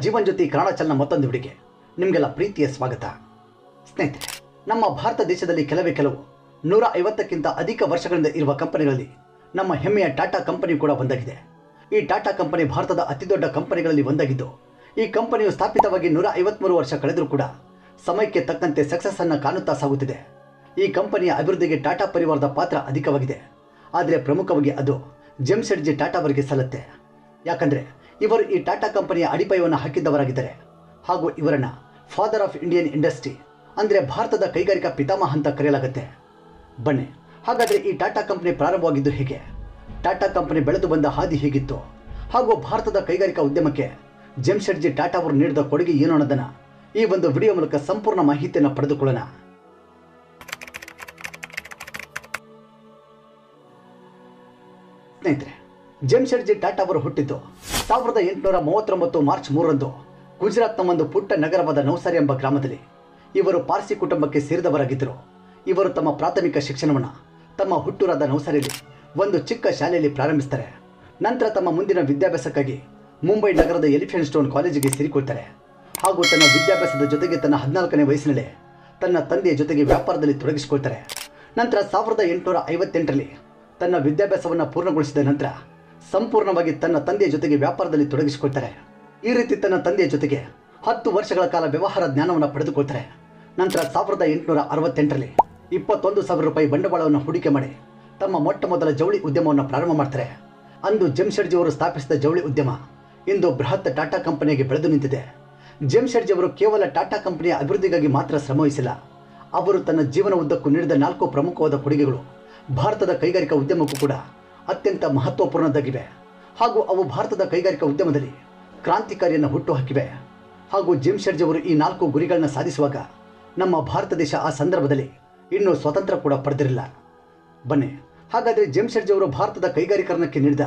ಜೀವನ್ ಜ್ಯೋತಿ ಕನ್ನಡ ಚಾನೆಲ್ನ ಮತ್ತೊಂದು ವಿಡಿಯೋಗೆ ನಿಮಗೆಲ್ಲ ಪ್ರೀತಿಯ ಸ್ವಾಗತ. ಸ್ನೇಹಿತರೆ, ನಮ್ಮ ಭಾರತ ದೇಶದಲ್ಲಿ ಕೆಲವು 150ಕ್ಕಿಂತ ಅಧಿಕ ವರ್ಷಗಳಿಂದ ಇರುವ ಕಂಪನಿಗಳಲ್ಲಿ ನಮ್ಮ ಹೆಮ್ಮೆಯ ಟಾಟಾ ಕಂಪನಿ ಕೂಡ ಒಂದಾಗಿದೆ. ಈ ಟಾಟಾ ಕಂಪನಿ ಭಾರತದ ಅತಿದೊಡ್ಡ ಕಂಪನಿಗಳಲ್ಲಿ ಒಂದಾಗಿದ್ದು, ಈ ಕಂಪನಿಯು ಸ್ಥಾಪಿತವಾಗಿ 153 ವರ್ಷ ಕಳೆದರೂ ಕೂಡ ಸಮಯಕ್ಕೆ ತಕ್ಕಂತೆ ಸಕ್ಸಸ್ ಅನ್ನು ಕಾಣುತ್ತಾ ಸಾಗುತ್ತಿದೆ. ಈ ಕಂಪನಿಯ ಅಭಿವೃದ್ಧಿಗೆ ಟಾಟಾ ಪರಿವಾರದ ಪಾತ್ರ ಅಧಿಕವಾಗಿದೆ. ಆದರೆ ಪ್ರಮುಖವಾಗಿ ಅದು ಜೆಮ್ಶೆಡ್ಜಿ ಟಾಟಾ ಅವರಿಗೆ ಸಲ್ಲುತ್ತೆ. ಯಾಕಂದರೆ ಇವರು ಈ ಟಾಟಾ ಕಂಪನಿಯ ಅಡಿಪಾಯವನ್ನು ಹಾಕಿದ್ದವರಾಗಿದ್ದಾರೆ ಹಾಗೂ ಇವರನ್ನು ಫಾದರ್ ಆಫ್ ಇಂಡಿಯನ್ ಇಂಡಸ್ಟ್ರಿ ಅಂದರೆ ಭಾರತದ ಕೈಗಾರಿಕಾ ಪಿತಾಮಹ ಅಂತ ಕರೆಯಲಾಗುತ್ತೆ. ಬನ್ನಿ, ಹಾಗಾದರೆ ಈ ಟಾಟಾ ಕಂಪನಿ ಪ್ರಾರಂಭವಾಗಿದ್ದು ಹೇಗೆ, ಟಾಟಾ ಕಂಪನಿ ಬೆಳೆದು ಬಂದ ಹಾದಿ ಹೇಗಿತ್ತು ಹಾಗೂ ಭಾರತದ ಕೈಗಾರಿಕಾ ಉದ್ಯಮಕ್ಕೆ ಜೆಮ್ಶೆಡ್ಜಿ ಟಾಟಾ ಅವರು ನೀಡಿದ ಕೊಡುಗೆ ಏನು ಅನ್ನೋದನ್ನು ಈ ಒಂದು ವಿಡಿಯೋ ಮೂಲಕ ಸಂಪೂರ್ಣ ಮಾಹಿತಿಯನ್ನು ಪಡೆದುಕೊಳ್ಳೋಣ. ಸ್ನೇಹಿತರೆ, ಜೆಮ್ಶೆಡ್ಜಿ ಟಾಟಾ ಅವರು ಹುಟ್ಟಿದ್ದು 1839 ಮಾರ್ಚ್ 3ರಂದು ಗುಜರಾತ್ನ ಒಂದು ಪುಟ್ಟ ನಗರವಾದ ನವಸಾರಿ ಎಂಬ ಗ್ರಾಮದಲ್ಲಿ. ಇವರು ಪಾರ್ಸಿ ಕುಟುಂಬಕ್ಕೆ ಸೇರಿದವರಾಗಿದ್ದರು. ಇವರು ತಮ್ಮ ಪ್ರಾಥಮಿಕ ಶಿಕ್ಷಣವನ್ನು ತಮ್ಮ ಹುಟ್ಟೂರಾದ ನವಸಾರಿಯಲ್ಲಿ ಒಂದು ಚಿಕ್ಕ ಶಾಲೆಯಲ್ಲಿ ಪ್ರಾರಂಭಿಸ್ತಾರೆ. ನಂತರ ತಮ್ಮ ಮುಂದಿನ ವಿದ್ಯಾಭ್ಯಾಸಕ್ಕಾಗಿ ಮುಂಬೈ ನಗರದ ಎಲಿಫೆಂಟ್ ಸ್ಟೋನ್ ಕಾಲೇಜಿಗೆ ಸೇರಿಕೊಳ್ತಾರೆ ಹಾಗೂ ತನ್ನ ವಿದ್ಯಾಭ್ಯಾಸದ ಜೊತೆಗೆ ತನ್ನ 14ನೇ ವಯಸ್ಸಿನಲ್ಲೇ ತನ್ನ ತಂದೆಯ ಜೊತೆಗೆ ವ್ಯಾಪಾರದಲ್ಲಿ ತೊಡಗಿಸಿಕೊಳ್ತಾರೆ. ನಂತರ 1858ರಲ್ಲಿ ತನ್ನ ವಿದ್ಯಾಭ್ಯಾಸವನ್ನು ಪೂರ್ಣಗೊಳಿಸಿದ ನಂತರ ಸಂಪೂರ್ಣವಾಗಿ ತನ್ನ ತಂದೆಯ ಜೊತೆಗೆ ವ್ಯಾಪಾರದಲ್ಲಿ ತೊಡಗಿಸಿಕೊಳ್ತಾರೆ. ಈ ರೀತಿ ತನ್ನ ತಂದೆಯ ಜೊತೆಗೆ 10 ವರ್ಷಗಳ ಕಾಲ ವ್ಯವಹಾರ ಜ್ಞಾನವನ್ನು ಪಡೆದುಕೊಳ್ತಾರೆ. ನಂತರ 1868ರಲ್ಲಿ 21,000 ರೂಪಾಯಿ ಬಂಡವಾಳವನ್ನು ಹೂಡಿಕೆ ಮಾಡಿ ತಮ್ಮ ಮೊಟ್ಟ ಮೊದಲ ಜವಳಿ ಉದ್ಯಮವನ್ನು ಪ್ರಾರಂಭ ಮಾಡ್ತಾರೆ. ಅಂದು ಜೆಮ್ಶೆಡ್ಜಿ ಅವರು ಸ್ಥಾಪಿಸಿದ ಜವಳಿ ಉದ್ಯಮ ಇಂದು ಬೃಹತ್ ಟಾಟಾ ಕಂಪನಿಯಾಗಿ ಬೆಳೆದು ನಿಂತಿದೆ. ಜೆಮ್ಶೆಡ್ಜಿ ಅವರು ಕೇವಲ ಟಾಟಾ ಕಂಪನಿಯ ಅಭಿವೃದ್ಧಿಗಾಗಿ ಮಾತ್ರ ಶ್ರಮವಹಿಸಿಲ್ಲ. ಅವರು ತನ್ನ ಜೀವನ ಉದ್ದಕ್ಕೂ ನೀಡಿದ 4 ಪ್ರಮುಖವಾದ ಕೊಡುಗೆಗಳು ಭಾರತದ ಕೈಗಾರಿಕಾ ಉದ್ಯಮಕ್ಕೂ ಕೂಡ ಅತ್ಯಂತ ಮಹತ್ವಪೂರ್ಣದ್ದಾಗಿವೆ ಹಾಗೂ ಅವು ಭಾರತದ ಕೈಗಾರಿಕಾ ಉದ್ಯಮದಲ್ಲಿ ಕ್ರಾಂತಿಕಾರಿಯನ್ನು ಹುಟ್ಟುಹಾಕಿವೆ. ಹಾಗೂ ಜೆಮ್ಶೆಡ್ಜಿ ಅವರು ಈ 4 ಗುರಿಗಳನ್ನು ಸಾಧಿಸುವಾಗ ನಮ್ಮ ಭಾರತ ದೇಶ ಆ ಸಂದರ್ಭದಲ್ಲಿ ಇನ್ನೂ ಸ್ವತಂತ್ರ ಕೂಡ ಪಡೆದಿರಲಿಲ್ಲ. ಬನ್ನಿ, ಹಾಗಾದರೆ ಜೆಮ್ಶೆಡ್ಜಿ ಅವರು ಭಾರತದ ಕೈಗಾರಿಕರಣಕ್ಕೆ ನೀಡಿದ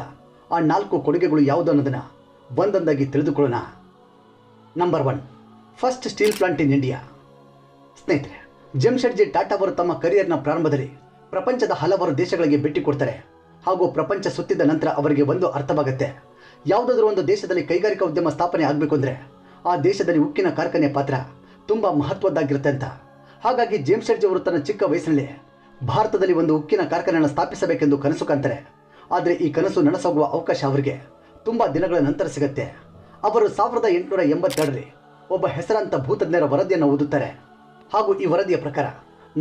ಆ 4 ಕೊಡುಗೆಗಳು ಯಾವುದು ಅನ್ನೋದನ್ನು ಒಂದೊಂದಾಗಿ ತಿಳಿದುಕೊಳ್ಳೋಣ. Number 1, first steel plant in India. ಸ್ನೇಹಿತರೆ, ಜೆಮ್ಶೆಡ್ಜಿ ಟಾಟಾ ಅವರು ತಮ್ಮ ಕರಿಯರ್ನ ಪ್ರಾರಂಭದಲ್ಲಿ ಪ್ರಪಂಚದ ಹಲವಾರು ದೇಶಗಳಿಗೆ ಭೇಟಿ ಕೊಡ್ತಾರೆ ಹಾಗೂ ಪ್ರಪಂಚ ಸುತ್ತಿದ ನಂತರ ಅವರಿಗೆ ಒಂದು ಅರ್ಥವಾಗುತ್ತೆ, ಯಾವುದಾದ್ರೂ ಒಂದು ದೇಶದಲ್ಲಿ ಕೈಗಾರಿಕಾ ಉದ್ಯಮ ಸ್ಥಾಪನೆ ಆಗಬೇಕು ಅಂದರೆ ಆ ದೇಶದಲ್ಲಿ ಉಕ್ಕಿನ ಕಾರ್ಖಾನೆಯ ಪಾತ್ರ ತುಂಬ ಮಹತ್ವದ್ದಾಗಿರುತ್ತೆ ಅಂತ. ಹಾಗಾಗಿ ಜೆಮ್ಶೆಡ್ಜಿ ಅವರು ತನ್ನ ಚಿಕ್ಕ ವಯಸ್ಸಿನಲ್ಲಿ ಭಾರತದಲ್ಲಿ ಒಂದು ಉಕ್ಕಿನ ಕಾರ್ಖಾನೆಯನ್ನು ಸ್ಥಾಪಿಸಬೇಕೆಂದು ಕನಸು ಕಾಣ್ತಾರೆ. ಆದರೆ ಈ ಕನಸು ನನಸಾಗುವ ಅವಕಾಶ ಅವರಿಗೆ ತುಂಬ ದಿನಗಳ ನಂತರ ಸಿಗುತ್ತೆ. ಅವರು 1882ರಲ್ಲಿ ಒಬ್ಬ ಹೆಸರಾಂತ ಭೂತಜ್ಞರ ವರದಿಯನ್ನು ಓದುತ್ತಾರೆ ಹಾಗೂ ಈ ವರದಿಯ ಪ್ರಕಾರ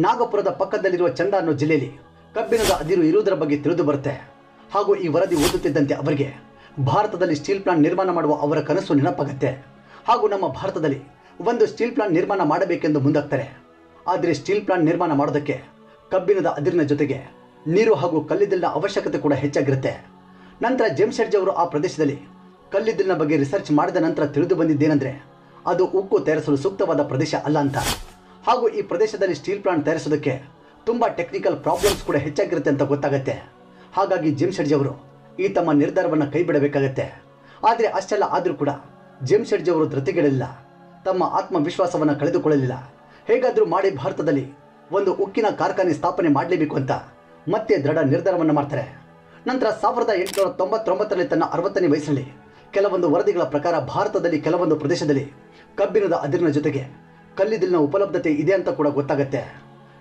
ನಾಗಪುರದ ಪಕ್ಕದಲ್ಲಿರುವ ಚಂಡ ಅನ್ನೋ ಜಿಲ್ಲೆಯಲ್ಲಿ ಕಬ್ಬಿಣದ ಅದಿರು ಇರುವುದರ ಬಗ್ಗೆ ತಿಳಿದು ಬರುತ್ತೆ. ಹಾಗೂ ಈ ವರದಿ ಓದುತ್ತಿದ್ದಂತೆ ಅವರಿಗೆ ಭಾರತದಲ್ಲಿ ಸ್ಟೀಲ್ ಪ್ಲಾಂಟ್ ನಿರ್ಮಾಣ ಮಾಡುವ ಅವರ ಕನಸು ನೆನಪಾಗುತ್ತೆ ಹಾಗೂ ನಮ್ಮ ಭಾರತದಲ್ಲಿ ಒಂದು ಸ್ಟೀಲ್ ಪ್ಲಾಂಟ್ ನಿರ್ಮಾಣ ಮಾಡಬೇಕೆಂದು ಮುಂದಾಗ್ತಾರೆ. ಆದರೆ ಸ್ಟೀಲ್ ಪ್ಲಾಂಟ್ ನಿರ್ಮಾಣ ಮಾಡೋದಕ್ಕೆ ಕಬ್ಬಿಣದ ಅದಿರಿನ ಜೊತೆಗೆ ನೀರು ಹಾಗೂ ಕಲ್ಲಿದ್ದಲಿನ ಅವಶ್ಯಕತೆ ಕೂಡ ಹೆಚ್ಚಾಗಿರುತ್ತೆ. ನಂತರ ಜೆಮ್ಶೆಡ್ಜಿ ಅವರು ಆ ಪ್ರದೇಶದಲ್ಲಿ ಕಲ್ಲಿದ್ದಲಿನ ಬಗ್ಗೆ ರಿಸರ್ಚ್ ಮಾಡಿದ ನಂತರ ತಿಳಿದು ಬಂದಿದ್ದೇನೆಂದರೆ ಅದು ಉಕ್ಕು ತಯಾರಿಸಲು ಸೂಕ್ತವಾದ ಪ್ರದೇಶ ಅಲ್ಲ ಅಂತ. ಹಾಗೂ ಈ ಪ್ರದೇಶದಲ್ಲಿ ಸ್ಟೀಲ್ ಪ್ಲಾಂಟ್ ತಯಾರಿಸೋದಕ್ಕೆ ತುಂಬ ಟೆಕ್ನಿಕಲ್ ಪ್ರಾಬ್ಲಮ್ಸ್ ಕೂಡ ಹೆಚ್ಚಾಗಿರುತ್ತೆ ಅಂತ ಗೊತ್ತಾಗುತ್ತೆ. ಹಾಗಾಗಿ ಜೆಮ್ಶೆಡ್ಜಿ ಅವರು ಈ ತಮ್ಮ ನಿರ್ಧಾರವನ್ನು ಕೈ ಬಿಡಬೇಕಾಗತ್ತೆ. ಆದರೆ ಅಷ್ಟೆಲ್ಲ ಆದರೂ ಕೂಡ ಜೆಮ್ಶೆಡ್ಜಿ ಅವರು ಧೃತಿಗೆಡಲಿಲ್ಲ, ತಮ್ಮ ಆತ್ಮವಿಶ್ವಾಸವನ್ನು ಕಳೆದುಕೊಳ್ಳಲಿಲ್ಲ. ಹೇಗಾದರೂ ಮಾಡಿ ಭಾರತದಲ್ಲಿ ಒಂದು ಉಕ್ಕಿನ ಕಾರ್ಖಾನೆ ಸ್ಥಾಪನೆ ಮಾಡಲೇಬೇಕು ಅಂತ ಮತ್ತೆ ದೃಢ ನಿರ್ಧಾರವನ್ನು ಮಾಡ್ತಾರೆ. ನಂತರ 1899ರಲ್ಲಿ ತನ್ನ 60ನೇ ವಯಸ್ಸಿನಲ್ಲಿ ಕೆಲವೊಂದು ವರದಿಗಳ ಪ್ರಕಾರ ಭಾರತದಲ್ಲಿ ಕೆಲವೊಂದು ಪ್ರದೇಶದಲ್ಲಿ ಕಬ್ಬಿಣದ ಅದಿರಿನ ಜೊತೆಗೆ ಕಲ್ಲಿದ್ದಲಿನ ಉಪಲಬ್ಧತೆ ಇದೆ ಅಂತ ಕೂಡ ಗೊತ್ತಾಗುತ್ತೆ.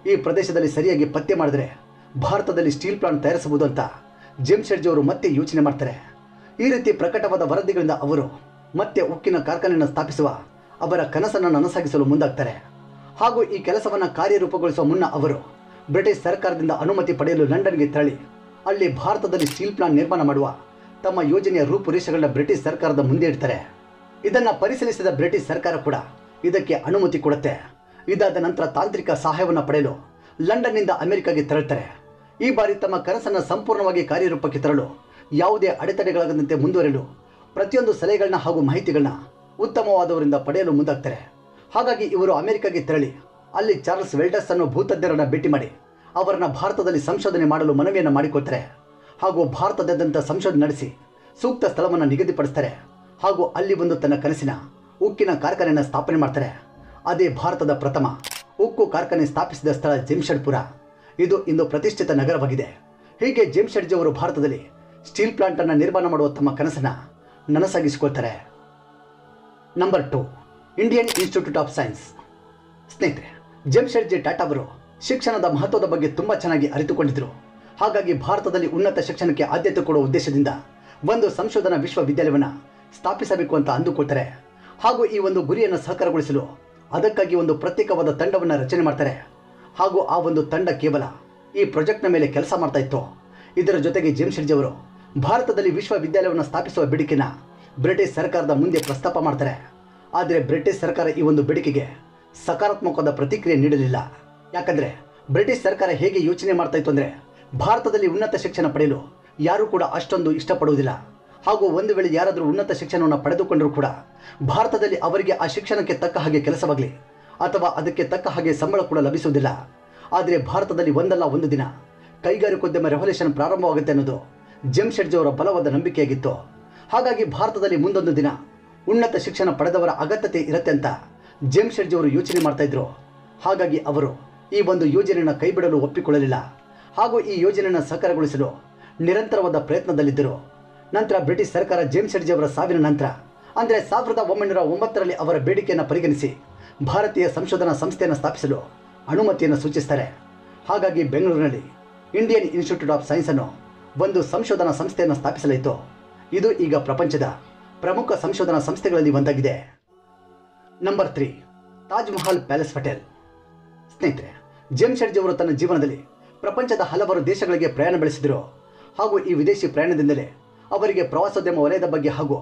ಈ ಪ್ರದೇಶದಲ್ಲಿ ಸರಿಯಾಗಿ ಪತ್ತೆ ಮಾಡಿದ್ರೆ ಭಾರತದಲ್ಲಿ ಸ್ಟೀಲ್ ಪ್ಲಾಂಟ್ ತಯಾರಿಸಬಹುದು ಅಂತ ಜೆಮ್ಶೆಡ್ಜಿ ಅವರು ಮತ್ತೆ ಯೋಚನೆ ಮಾಡ್ತಾರೆ. ಈ ರೀತಿ ಪ್ರಕಟವಾದ ವರದಿಗಳಿಂದ ಅವರು ಮತ್ತೆ ಉಕ್ಕಿನ ಕಾರ್ಖಾನೆಯನ್ನು ಸ್ಥಾಪಿಸುವ ಅವರ ಕನಸನ್ನು ನನಸಾಗಿಸಲು ಮುಂದಾಗ್ತಾರೆ. ಹಾಗೂ ಈ ಕೆಲಸವನ್ನು ಕಾರ್ಯರೂಪಗೊಳಿಸುವ ಮುನ್ನ ಅವರು ಬ್ರಿಟಿಷ್ ಸರ್ಕಾರದಿಂದ ಅನುಮತಿ ಪಡೆಯಲು ಲಂಡನ್ಗೆ ತೆರಳಿ ಅಲ್ಲಿ ಭಾರತದಲ್ಲಿ ಸ್ಟೀಲ್ ಪ್ಲಾಂಟ್ ನಿರ್ಮಾಣ ಮಾಡುವ ತಮ್ಮ ಯೋಜನೆಯ ರೂಪುರೇಷೆಗಳನ್ನ ಬ್ರಿಟಿಷ್ ಸರ್ಕಾರದ ಮುಂದೆ ಇಡ್ತಾರೆ. ಇದನ್ನು ಪರಿಶೀಲಿಸಿದ ಬ್ರಿಟಿಷ್ ಸರ್ಕಾರ ಕೂಡ ಇದಕ್ಕೆ ಅನುಮತಿ ಕೊಡುತ್ತೆ. ಇದಾದ ನಂತರ ತಾಂತ್ರಿಕ ಸಹಾಯವನ್ನು ಪಡೆಯಲು ಲಂಡನ್ನಿಂದ ಅಮೆರಿಕಾಗೆ ತೆರಳುತ್ತಾರೆ. ಈ ಬಾರಿ ತಮ್ಮ ಕನಸನ್ನು ಸಂಪೂರ್ಣವಾಗಿ ಕಾರ್ಯರೂಪಕ್ಕೆ ತರಲು ಯಾವುದೇ ಅಡೆತಡೆಗಳಾಗದಂತೆ ಮುಂದುವರೆಯಲು ಪ್ರತಿಯೊಂದು ಸಲಹೆಗಳನ್ನ ಹಾಗೂ ಮಾಹಿತಿಗಳನ್ನ ಉತ್ತಮವಾದವರಿಂದ ಪಡೆಯಲು ಮುಂದಾಗ್ತಾರೆ. ಹಾಗಾಗಿ ಇವರು ಅಮೆರಿಕಾಗೆ ತೆರಳಿ ಅಲ್ಲಿ ಚಾರ್ಲ್ಸ್ ವೆಲ್ಡಸ್ ಅನ್ನೋ ಭೂತಜ್ಞರನ್ನು ಭೇಟಿ ಮಾಡಿ ಅವರನ್ನು ಭಾರತದಲ್ಲಿ ಸಂಶೋಧನೆ ಮಾಡಲು ಮನವಿಯನ್ನು ಮಾಡಿಕೊಳ್ತಾರೆ ಹಾಗೂ ಭಾರತದಾದ್ಯಂತ ಸಂಶೋಧನೆ ನಡೆಸಿ ಸೂಕ್ತ ಸ್ಥಳವನ್ನು ನಿಗದಿಪಡಿಸ್ತಾರೆ ಹಾಗೂ ಅಲ್ಲಿ ಒಂದು ತನ್ನ ಕನಸಿನ ಉಕ್ಕಿನ ಕಾರ್ಖಾನೆಯನ್ನು ಸ್ಥಾಪನೆ ಮಾಡ್ತಾರೆ. ಅದೇ ಭಾರತದ ಪ್ರಥಮ ಉಕ್ಕು ಕಾರ್ಖಾನೆ ಸ್ಥಾಪಿಸಿದ ಸ್ಥಳ ಜೆಮ್ಶೆಡ್ಪುರ. ಇದು ಇಂದು ಪ್ರತಿಷ್ಠಿತ ನಗರವಾಗಿದೆ. ಹೀಗೆ ಜೆಮ್ಶೆಡ್ಜಿ ಅವರು ಭಾರತದಲ್ಲಿ ಸ್ಟೀಲ್ ಪ್ಲಾಂಟ್ ಅನ್ನು ನಿರ್ಮಾಣ ಮಾಡುವ ತಮ್ಮ ಕನಸನ್ನು ನನಸಾಗಿಸಿಕೊಳ್ತಾರೆ. Number 2, Indian Institute of Science. ಸ್ನೇಹಿತರೆ, ಜೆಮ್ಶೆಡ್ಜಿ ಟಾಟಾ ಅವರು ಶಿಕ್ಷಣದ ಮಹತ್ವದ ಬಗ್ಗೆ ತುಂಬಾ ಚೆನ್ನಾಗಿ ಅರಿತುಕೊಂಡಿದ್ರು. ಹಾಗಾಗಿ ಭಾರತದಲ್ಲಿ ಉನ್ನತ ಶಿಕ್ಷಣಕ್ಕೆ ಆದ್ಯತೆ ಕೊಡುವ ಉದ್ದೇಶದಿಂದ ಒಂದು ಸಂಶೋಧನಾ ವಿಶ್ವವಿದ್ಯಾಲಯವನ್ನು ಸ್ಥಾಪಿಸಬೇಕು ಅಂತ ಅಂದುಕೊಳ್ತಾರೆ. ಹಾಗೂ ಈ ಒಂದು ಗುರಿಯನ್ನು ಸಾಕಾರಗೊಳಿಸಲು ಅದಕ್ಕಾಗಿ ಒಂದು ಪ್ರತ್ಯೇಕವಾದ ತಂಡವನ್ನು ರಚನೆ ಮಾಡ್ತಾರೆ. ಹಾಗೂ ಆ ಒಂದು ತಂಡ ಕೇವಲ ಈ ಪ್ರಾಜೆಕ್ಟ್ನ ಮೇಲೆ ಕೆಲಸ ಮಾಡ್ತಾ ಇತ್ತು. ಇದರ ಜೊತೆಗೆ ಜೆಮ್ಶೆಡ್ಜಿ ಅವರು ಭಾರತದಲ್ಲಿ ವಿಶ್ವವಿದ್ಯಾಲಯವನ್ನು ಸ್ಥಾಪಿಸುವ ಬೇಡಿಕೆನ ಬ್ರಿಟಿಷ್ ಸರ್ಕಾರದ ಮುಂದೆ ಪ್ರಸ್ತಾಪ ಮಾಡ್ತಾರೆ. ಆದರೆ ಬ್ರಿಟಿಷ್ ಸರ್ಕಾರ ಈ ಒಂದು ಬೇಡಿಕೆಗೆ ಸಕಾರಾತ್ಮಕವಾದ ಪ್ರತಿಕ್ರಿಯೆ ನೀಡಲಿಲ್ಲ. ಯಾಕಂದರೆ ಬ್ರಿಟಿಷ್ ಸರ್ಕಾರ ಹೇಗೆ ಯೋಚನೆ ಮಾಡ್ತಾ ಇತ್ತು ಅಂದರೆ, ಭಾರತದಲ್ಲಿ ಉನ್ನತ ಶಿಕ್ಷಣ ಪಡೆಯಲು ಯಾರೂ ಕೂಡ ಅಷ್ಟೊಂದು ಇಷ್ಟಪಡುವುದಿಲ್ಲ. ಹಾಗೂ ಒಂದು ವೇಳೆ ಯಾರಾದರೂ ಉನ್ನತ ಶಿಕ್ಷಣವನ್ನು ಪಡೆದುಕೊಂಡರೂ ಕೂಡ ಭಾರತದಲ್ಲಿ ಅವರಿಗೆ ಆ ಶಿಕ್ಷಣಕ್ಕೆ ತಕ್ಕ ಹಾಗೆ ಕೆಲಸವಾಗಲಿ ಅಥವಾ ಅದಕ್ಕೆ ತಕ್ಕ ಹಾಗೆ ಸಂಬಳ ಕೂಡ ಲಭಿಸುವುದಿಲ್ಲ. ಆದರೆ ಭಾರತದಲ್ಲಿ ಒಂದಲ್ಲ ಒಂದು ದಿನ ಕೈಗಾರಿಕೋದ್ಯಮ ರೆವಲ್ಯೂಷನ್ ಪ್ರಾರಂಭವಾಗುತ್ತೆ ಅನ್ನೋದು ಜೆಮ್ಶೆಡ್ಜಿ ಅವರ ಬಲವಾದ ನಂಬಿಕೆಯಾಗಿತ್ತು. ಹಾಗಾಗಿ ಭಾರತದಲ್ಲಿ ಮುಂದೊಂದು ದಿನ ಉನ್ನತ ಶಿಕ್ಷಣ ಪಡೆದವರ ಅಗತ್ಯತೆ ಇರುತ್ತೆ ಅಂತ ಜೆಮ್ಶೆಡ್ಜಿ ಅವರು ಯೋಚನೆ ಮಾಡ್ತಾ ಇದ್ರು. ಹಾಗಾಗಿ ಅವರು ಈ ಒಂದು ಯೋಜನೆಯನ್ನು ಕೈಬಿಡಲು ಒಪ್ಪಿಕೊಳ್ಳಲಿಲ್ಲ. ಹಾಗೂ ಈ ಯೋಜನೆಯನ್ನು ಸಾಕಾರಗೊಳಿಸಲು ನಿರಂತರವಾದ ಪ್ರಯತ್ನದಲ್ಲಿದ್ದರು. ನಂತರ ಬ್ರಿಟಿಷ್ ಸರ್ಕಾರ ಜೆಮ್ಶೆಡ್ಜಿ ಅವರ ಸಾವಿನ ನಂತರ ಅಂದರೆ 1909ರಲ್ಲಿ ಅವರ ಬೇಡಿಕೆಯನ್ನು ಪರಿಗಣಿಸಿ ಭಾರತೀಯ ಸಂಶೋಧನಾ ಸಂಸ್ಥೆಯನ್ನು ಸ್ಥಾಪಿಸಲು ಅನುಮತಿಯನ್ನು ಸೂಚಿಸ್ತಾರೆ. ಹಾಗಾಗಿ ಬೆಂಗಳೂರಿನಲ್ಲಿ ಇಂಡಿಯನ್ ಇನ್ಸ್ಟಿಟ್ಯೂಟ್ ಆಫ್ ಸೈನ್ಸ್ ಅನ್ನು ಒಂದು ಸಂಶೋಧನಾ ಸಂಸ್ಥೆಯನ್ನು ಸ್ಥಾಪಿಸಲಾಯಿತು. ಇದು ಈಗ ಪ್ರಪಂಚದ ಪ್ರಮುಖ ಸಂಶೋಧನಾ ಸಂಸ್ಥೆಗಳಲ್ಲಿ ಒಂದಾಗಿದೆ. Number 3, Taj Mahal palace hotel. ಸ್ನೇಹಿತರೆ, ಜೆಮ್ಶೆಡ್ಜಿ ಅವರು ತನ್ನ ಜೀವನದಲ್ಲಿ ಪ್ರಪಂಚದ ಹಲವಾರು ದೇಶಗಳಿಗೆ ಪ್ರಯಾಣ ಬೆಳೆಸಿದರು. ಹಾಗೂ ಈ ವಿದೇಶಿ ಪ್ರಯಾಣದಿಂದಲೇ ಅವರಿಗೆ ಪ್ರವಾಸೋದ್ಯಮ ವಲಯದ ಬಗ್ಗೆ ಹಾಗೂ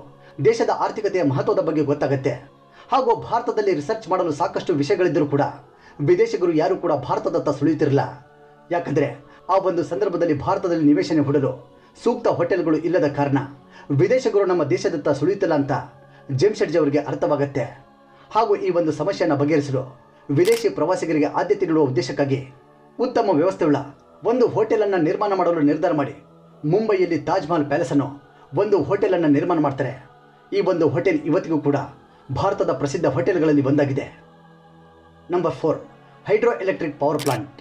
ದೇಶದ ಆರ್ಥಿಕತೆಯ ಮಹತ್ವದ ಬಗ್ಗೆ ಗೊತ್ತಾಗುತ್ತೆ. ಹಾಗೂ ಭಾರತದಲ್ಲಿ ರಿಸರ್ಚ್ ಮಾಡಲು ಸಾಕಷ್ಟು ವಿಷಯಗಳಿದ್ದರೂ ಕೂಡ ವಿದೇಶಿಗರು ಯಾರೂ ಕೂಡ ಭಾರತದತ್ತ ಸುಳಿಯುತ್ತಿರಲಿಲ್ಲ. ಯಾಕಂದರೆ ಆ ಒಂದು ಸಂದರ್ಭದಲ್ಲಿ ಭಾರತದಲ್ಲಿ ನಿವೇಶನ ಹೂಡಲು ಸೂಕ್ತ ಹೋಟೆಲ್ಗಳು ಇಲ್ಲದ ಕಾರಣ ವಿದೇಶಿಗರು ನಮ್ಮ ದೇಶದತ್ತ ಸುಳಿಯುತ್ತಿಲ್ಲ ಅಂತ ಜೆಮ್ಶೆಡ್ಜಿ ಅವರಿಗೆ ಅರ್ಥವಾಗುತ್ತೆ. ಹಾಗೂ ಈ ಒಂದು ಸಮಸ್ಯೆಯನ್ನು ಬಗೆಹರಿಸಲು ವಿದೇಶಿ ಪ್ರವಾಸಿಗರಿಗೆ ಆದ್ಯತೆ ನೀಡುವ ಉದ್ದೇಶಕ್ಕಾಗಿ ಉತ್ತಮ ವ್ಯವಸ್ಥೆಯುಳ್ಳ ಒಂದು ಹೋಟೆಲನ್ನು ನಿರ್ಮಾಣ ಮಾಡಲು ನಿರ್ಧಾರ ಮಾಡಿ ಮುಂಬೈಯಲ್ಲಿ ತಾಜ್ ಮಹಲ್ ಪ್ಯಾಲೇಸನ್ನು ಒಂದು ಹೋಟೆಲನ್ನು ನಿರ್ಮಾಣ ಮಾಡ್ತಾರೆ. ಈ ಒಂದು ಹೋಟೆಲ್ ಇವತ್ತಿಗೂ ಕೂಡ ಭಾರತದ ಪ್ರಸಿದ್ಧ ಹೋಟೆಲ್ಗಳಲ್ಲಿ ಒಂದಾಗಿದೆ. Number 4, hydro electric power plant.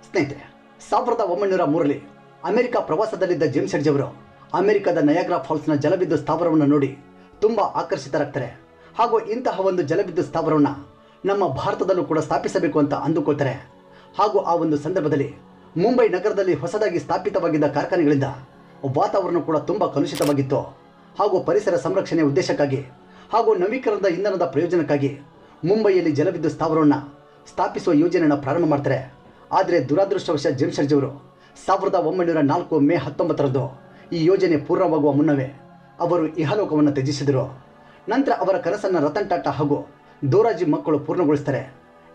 ಸ್ನೇಹಿತರೆ, 1903ರಲ್ಲಿ ಅಮೆರಿಕ ಪ್ರವಾಸದಲ್ಲಿದ್ದ ಜೆಮ್ಶೆಡ್ಜಿ ಅವರು ಅಮೆರಿಕದ ನಯಾಗ್ರಾ ಫಾಲ್ಸ್ನ ಜಲವಿದ್ಯುತ್ ಸ್ಥಾವರವನ್ನು ನೋಡಿ ತುಂಬ ಆಕರ್ಷಿತರಾಗ್ತಾರೆ. ಹಾಗೂ ಇಂತಹ ಒಂದು ಜಲವಿದ್ಯುತ್ ಸ್ಥಾವರವನ್ನು ನಮ್ಮ ಭಾರತದಲ್ಲೂ ಕೂಡ ಸ್ಥಾಪಿಸಬೇಕು ಅಂತ ಅಂದುಕೊಳ್ತಾರೆ. ಹಾಗೂ ಆ ಒಂದು ಸಂದರ್ಭದಲ್ಲಿ ಮುಂಬೈ ನಗರದಲ್ಲಿ ಹೊಸದಾಗಿ ಸ್ಥಾಪಿತವಾಗಿದ್ದ ಕಾರ್ಖಾನೆಗಳಿಂದ ವಾತಾವರಣ ಕೂಡ ತುಂಬ ಕಲುಷಿತವಾಗಿತ್ತು. ಹಾಗೂ ಪರಿಸರ ಸಂರಕ್ಷಣೆಯ ಉದ್ದೇಶಕ್ಕಾಗಿ ಹಾಗೂ ನವೀಕರಣದ ಇಂಧನದ ಪ್ರಯೋಜನಕ್ಕಾಗಿ ಮುಂಬೈಯಲ್ಲಿ ಜಲವಿದ್ಯುತ್ ಸ್ಥಾವರವನ್ನು ಸ್ಥಾಪಿಸುವ ಯೋಜನೆಯನ್ನು ಪ್ರಾರಂಭ ಮಾಡ್ತಾರೆ. ಆದರೆ ದುರಾದೃಷ್ಟವಶ ಜೆಮ್ಶೆಡ್ಜಿ ಅವರು 1904 ಮೇ 19ರಂದು ಈ ಯೋಜನೆ ಪೂರ್ಣವಾಗುವ ಮುನ್ನವೇ ಅವರು ಇಹಲೋಕವನ್ನು ತ್ಯಜಿಸಿದರು. ನಂತರ ಅವರ ಕನಸನ್ನು ರತನ್ ಟಾಟಾ ಹಾಗೂ ದೋರಾಜಿ ಮಕ್ಕಳು ಪೂರ್ಣಗೊಳಿಸ್ತಾರೆ.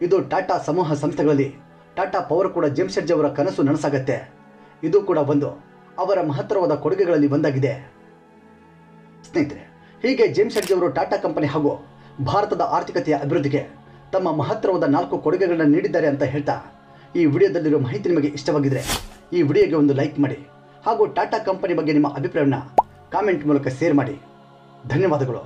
ಇದು ಟಾಟಾ ಸಮೂಹ ಸಂಸ್ಥೆಗಳಲ್ಲಿ ಟಾಟಾ ಪವರ್ ಕೂಡ ಜೆಮ್ಶೆಡ್ಜಿ ಅವರ ಕನಸು ನನಸಾಗತ್ತೆ. ಇದು ಕೂಡ ಒಂದು ಅವರ ಮಹತ್ತರವಾದ ಕೊಡುಗೆಗಳಲ್ಲಿ ಒಂದಾಗಿದೆ. ಸ್ನೇಹಿತರೆ, ಹೀಗೆ ಜೆಮ್ಶೆಡ್ಜಿ ಅವರು ಟಾಟಾ ಕಂಪನಿ ಹಾಗೂ ಭಾರತದ ಆರ್ಥಿಕತೆಯ ಅಭಿವೃದ್ಧಿಗೆ ತಮ್ಮ ಮಹತ್ತರವಾದ 4 ಕೊಡುಗೆಗಳನ್ನು ನೀಡಿದ್ದಾರೆ ಅಂತ ಹೇಳ್ತಾ, ಈ ವಿಡಿಯೋದಲ್ಲಿರೋ ಮಾಹಿತಿ ನಿಮಗೆ ಇಷ್ಟವಾಗಿದ್ದರೆ ಈ ವಿಡಿಯೋಗೆ ಒಂದು ಲೈಕ್ ಮಾಡಿ. ಹಾಗೂ ಟಾಟಾ ಕಂಪನಿ ಬಗ್ಗೆ ನಿಮ್ಮ ಅಭಿಪ್ರಾಯವನ್ನು ಕಾಮೆಂಟ್ ಮೂಲಕ ಶೇರ್ ಮಾಡಿ. ಧನ್ಯವಾದಗಳು.